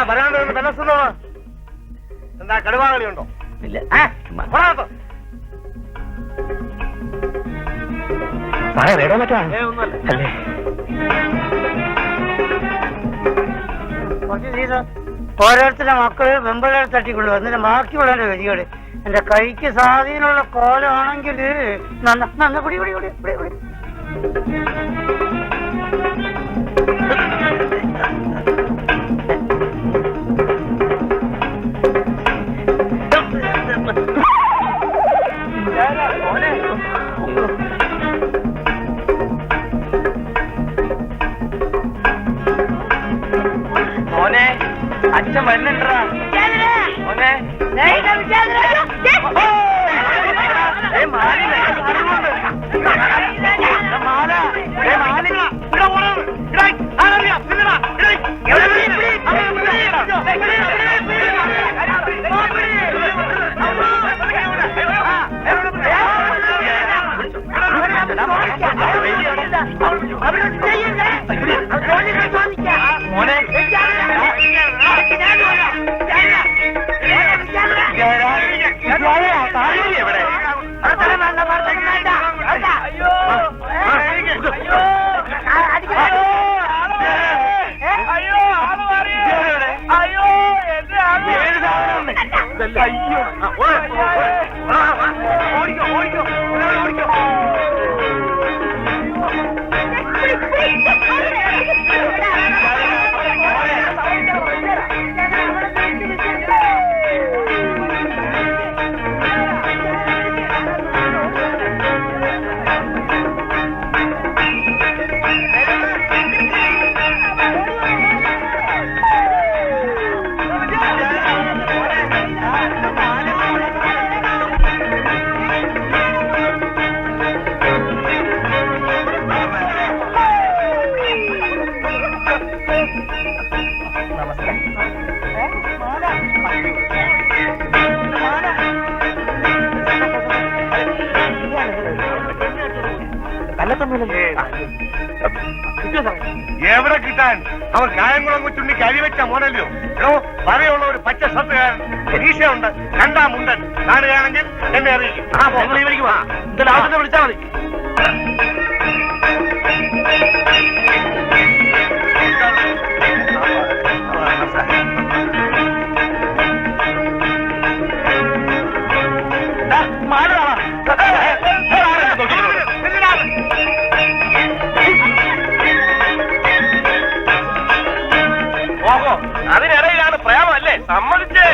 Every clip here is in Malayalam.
വരാണ്ട് ബലസുന്നോ എന്താ കടുവാകളി ഉണ്ടോ? ഇല്ല. ഓരോരുത്തരുടെ മക്കള് വെമ്പലർ തട്ടിക്കൊണ്ടു എന്നിട്ട് ബാക്കിയുള്ളവരുടെ ഗതികള് എന്റെ കൈക്ക് സ്വാധീനമുള്ള കോലമാണെങ്കിൽ പിടി പിടി പിടി പിടി പിടി. മോനെ അച്ഛൻ വരുന്നുണ്ടാ മോനെ മോനെ എവിടെ കിട്ടാൻ? അവൻ കായംകുളം കൊച്ചുണ്ണി കരിവെച്ച മോനല്ലോ. പറയുള്ള ഒരു പച്ച ഷർട്ടുകാരൻ പരീക്ഷയുണ്ട്, കണ്ടാ മുണ്ടൻ. കാണുകയാണെങ്കിൽ എന്നെ അറിയിക്കും. വിളിച്ചാൽ മതി. ഓഹോ, അതിനിടയിലാണ് പ്രേമല്ലേ? സമ്മതിച്ചേ.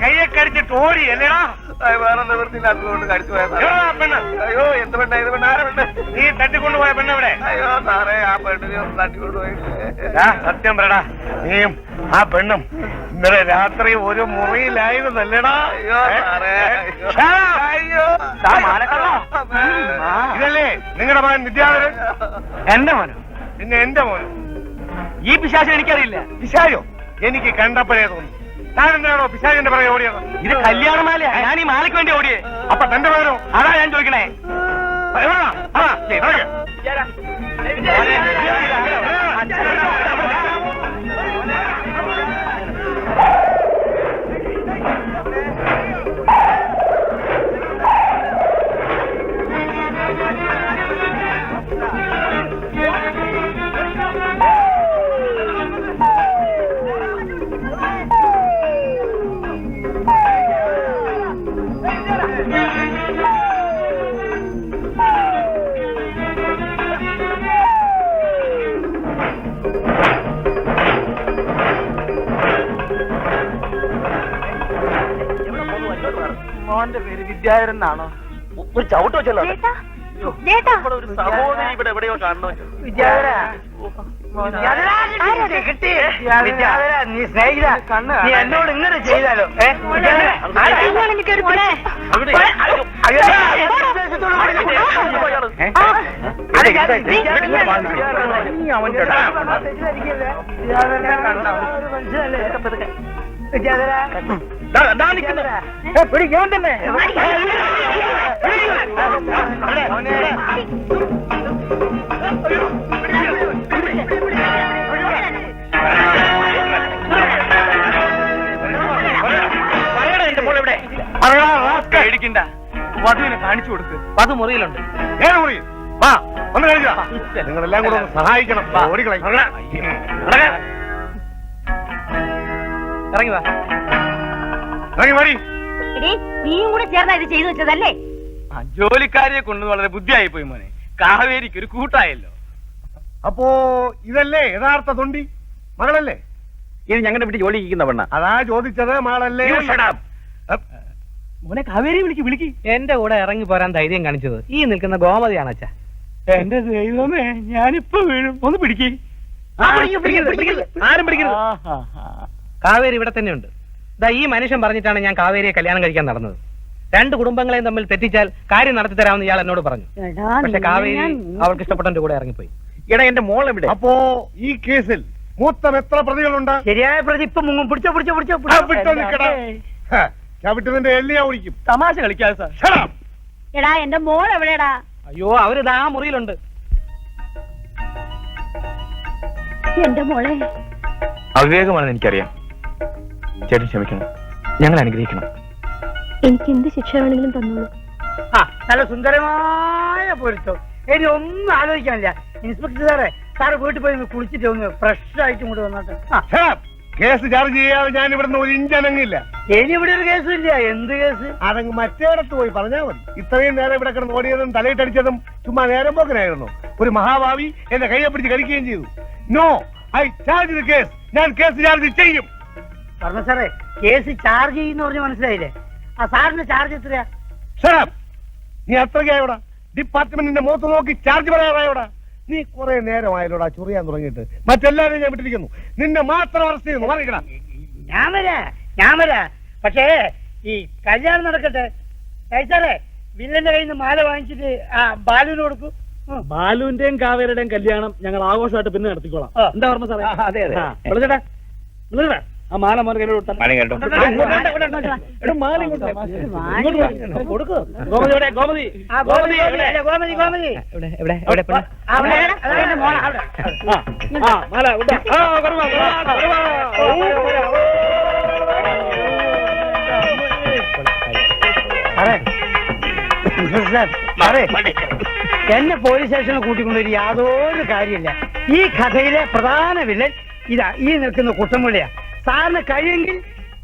കയ്യെ കടിച്ചിട്ട് ഓടി അല്ലേടാ? വേറെ നിവൃത്തിയില്ലാത്തതുകൊണ്ട് കടിച്ചു പോയത്. അയ്യോ, എന്ത് പെണ്ണ ഇത്? പെണ്ണ നീ തട്ടിക്കൊണ്ടുപോയ പെണ്ണെവിടെ? അയ്യോ സാറേ, ആ പെണ്ണിനെ ഒന്ന് തട്ടിക്കൊണ്ടുപോയി. സത്യം പറയടാ, നീയും ആ പെണ്ണും ഇന്നലെ രാത്രി ഒരു മുറിയിലായിരുന്നല്ലേടാ? അയ്യോ സാറേ, അയ്യോ. ഇതല്ലേ നിങ്ങളുടെ മകൻ വിദ്യാധരൻ? എന്റെ മോനോ? പിന്നെ എന്റെ മോനോ? ഈ പിശാചിനെ എനിക്കറിയില്ല. പിശാചോ? എനിക്ക് കണ്ടപ്പോഴേ തോന്നി. താനെന്താണോ പിശാചിന്റെ പറയാ ഓടിയത്? ഇത് കല്യാണമാല. ഞാൻ ഈ മാലയ്ക്ക് വേണ്ടി ഓടിയേ. അപ്പൊ തന്റെ പേരോ? അതാ ഞാൻ ചോദിക്കണേ. മോന്റെ പേര് വിദ്യാധരൻ എന്നാണോ? ഒരു ചവിട്ട് വെച്ചല്ലോ. ഒരു സഹോദരി ഇവിടെ എവിടെയോ കാണണോ? നീ സ്നേഹിത നീ എന്നോട് ഇങ്ങനെ ചെയ്താലോ? പിടിക്കാൻ തന്നെ പേടിക്കണ്ട, വധുവിനെ കാണിച്ചു കൊടുക്ക്. വധു മുറിയിലുണ്ട്. നിങ്ങളെല്ലാം കൂടെ ഒന്ന് സഹായിക്കണം. ഇറങ്ങി വാ. നീയും കൂടെ ചേർന്നാ ഇത് ചെയ്തു വെച്ചതല്ലേ? ജോലിക്കാരിയെ കൊണ്ട് വളരെ ബുദ്ധിയായി പോയി മോനെ. കാവേരിക്ക് ഒരു കൂട്ടായല്ലോ. അപ്പോ ഇതല്ലേ യഥാർത്ഥ തൊണ്ടി? മകളല്ലേ? ഇത് ഞങ്ങളുടെ വീട്ടിൽ ജോലി ഇരിക്കുന്ന പെണ്ണ. അതാ ചോദിച്ചത്, മകളല്ലേ? മോനെ കാവേരി വിളിക്ക്. എന്റെ കൂടെ ഇറങ്ങി പോരാൻ ധൈര്യം കാണിച്ചത് ഈ നിൽക്കുന്ന ഗോമതിയാണ് അച്ഛാ. എന്റെ ദൈവമേ, ഞാനിപ്പോ വീഴും. ഒന്ന് പിടിക്കേ. ആരും പിടിക്കരുത്. കാവേരി ഇവിടെ തന്നെയുണ്ട്. ദാ ഈ മനുഷ്യൻ പറഞ്ഞിട്ടാണ് ഞാൻ കാവേരിയെ കല്യാണം കഴിക്കാൻ നടന്നത്. രണ്ട് കുടുംബങ്ങളെയും തമ്മിൽ തെറ്റിച്ചാൽ കാര്യം നടത്തി തരാമെന്ന് ഇയാൾ എന്നോട് പറഞ്ഞു. പക്ഷെ കാവേരി അവൾക്ക് ഇഷ്ടപ്പെട്ടവന്റെ കൂടെ ഇറങ്ങിപ്പോയി. എടാ, എന്റെ മോൾ എവിടെ? അപ്പോ ഈ കേസിൽ മൂത്തം എത്ര പ്രതികളുണ്ട്? ശരിയായ പ്രതി ഇപ്പൊ മുങ്ങും. പിടിച്ചോ ക്യാപിറ്റലിന്റെ എല്ലിയാ ഒഴിക്കും. തമാശ കളിക്കാതെ സാർ. എടാ, എന്റെ മോൾ എവിടെടാ? അയ്യോ, അവരിതാ മുറിയിലുണ്ട്. എന്റെ മോളെ അവിവേകമാണെന്ന് എനിക്കറിയാം. ചേട്ടൻ ക്ഷമിക്കണം, ഞങ്ങൾ അനുഗ്രഹിക്കണം. എനിക്ക് എന്ത് ശിക്ഷ വേണമെങ്കിലും തന്നോളൂ. നല്ല സുന്ദരമായ പൊരുത്തം. ഇനി ഒന്നും ആലോചിക്കാനില്ല. ഇൻസ്പെക്ടർ സാറ് വീട്ടിൽ പോയി കുളിച്ചിട്ട് ഒന്ന് ഫ്രഷ് ആയിട്ട് ഇങ്ങോട്ട് വന്നോട്ടെ. കേസ് ചാർജ് ചെയ്യാതെ ഞാൻ ഇവിടുന്ന് ഒരു ഇഞ്ചനങ്ങില്ല. ഇനി ഇവിടെ ഒരു കേസും ഇല്ല. എന്ത് കേസ്? അതങ്ങ് മറ്റേടത്ത് പോയി പറഞ്ഞാൽ മതി. ഇത്രയും നേരം ഇവിടെ കിടന്ന് ഓടിയതും തലയിട്ടടിച്ചതും ചുമ്മാ നേരം പോക്കനായിരുന്നു. ഒരു മഹാഭാവി എന്റെ കയ്യെ പിടിച്ച് കടിക്കുകയും ചെയ്തു. No, I charge the case. ഞാൻ കേസ് ചാർജ് ചെയ്യും. പറഞ്ഞ സാറേ, കേസ് ചാർജ് ചെയ്യുന്ന പറഞ്ഞ് മനസ്സിലായില്ലേ? ആ സാറിന്റെ ചാർജ് എത്രയാ? നീ അത്രയ്ക്കായോടാ? ഡിപ്പാർട്ട്മെന്റിന്റെ മുഖത്ത് നോക്കി ചാർജ് പറയാറായോടാ? നീ കുറെ നേരമായാലോടാ ചൊറിയാൻ തുടങ്ങിയിട്ട്. മറ്റെല്ലാവരെയും ഞാൻ വിട്ടിരിക്കുന്നു. നിന്നെ മാത്രം അറസ്റ്റ് ചെയ്യുന്നു. പറയടാ. ഞാൻ വരാ. പക്ഷേ ഈ കല്യാണം നടക്കട്ടെ. സാറേ, വില്ലന്റെ കയ്യിൽ നിന്ന് മാല വാങ്ങിച്ചിട്ട് ആ ബാലുവിന് കൊടുക്കും. ബാലുവിന്റെയും കാവേരുടെയും കല്യാണം ഞങ്ങൾ ആഘോഷമായിട്ട് പിന്നെ നടത്തിക്കോളാം. എന്താ പറഞ്ഞ സാറേ? അതെ അതെ. വിളിച്ചേട്ടാ, ആ മാല മോനെ കയ്യിൽ കൊടുത്താൽ മണി കേട്ടോ. കൊടുക്കോ. ഗോമതി എവിടെ? ഗോമതി ഗോമതി മാല എന്നെ പോലീസ് സ്റ്റേഷനിൽ കൂട്ടിക്കൊണ്ടൊരു യാതൊരു കാര്യമില്ല. ഈ കഥയിലെ പ്രധാന വില്ലൻ ഇതാ ഈ നിൽക്കുന്ന കുട്ടമ്പുള്ളിയാ. സാറിന് കഴിയെങ്കിൽ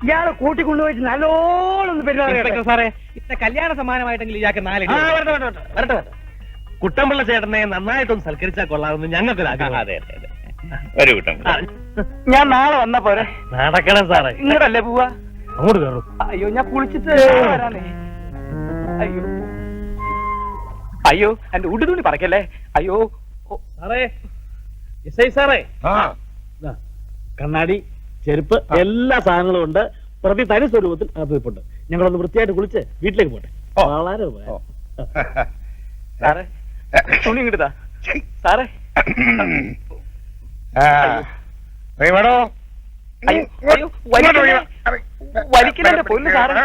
ഇയാളെ കൂട്ടിക്കൊണ്ടുപോയിട്ട് നല്ലോണം പെരുമാറുക സാറേ. ഇത്ര കല്യാണ സമ്മാനമായിട്ടെങ്കിൽ ഇയാൾക്ക് 4 വരട്ടെ. കുട്ടമ്പിള്ള ചേട്ടനെ നന്നായിട്ടൊന്ന് സൽക്കരിച്ചാൽ കൊള്ളാമെന്ന് ഞങ്ങൾക്ക് ആഗ്രഹം. അതെ അതെ അതെ. ഒരു കുട്ടം ഞാൻ നാളെ വന്ന പോരെ? നടക്കണം സാറേ. ഇങ്ങോട്ടല്ലേ പോവാ? അങ്ങോട്ട് കയറും. അയ്യോ, ഞാൻ കുളിച്ചിട്ട് വരാനേ. അയ്യോ എന്റെ ഉടുതുണി പറക്കല്ലേ. അയ്യോ സാറേ, എസ് ഐ സാറേ, കണ്ണാടി, ചെരുപ്പ്, എല്ലാ സാധനങ്ങളും ഉണ്ട്. പ്രതി തനി സ്വരൂപത്തിൽ അകത്തുണ്ട്. ഞങ്ങളൊന്ന് വൃത്തിയായിട്ട് കുളിച്ച് വീട്ടിലേക്ക് പോട്ടെ. വളരെ സാറേ, തുണി ഇങ്ങോട്ടാ സാറേ. വേടോ, വലിക്കണ പൊന്നു സാറേ.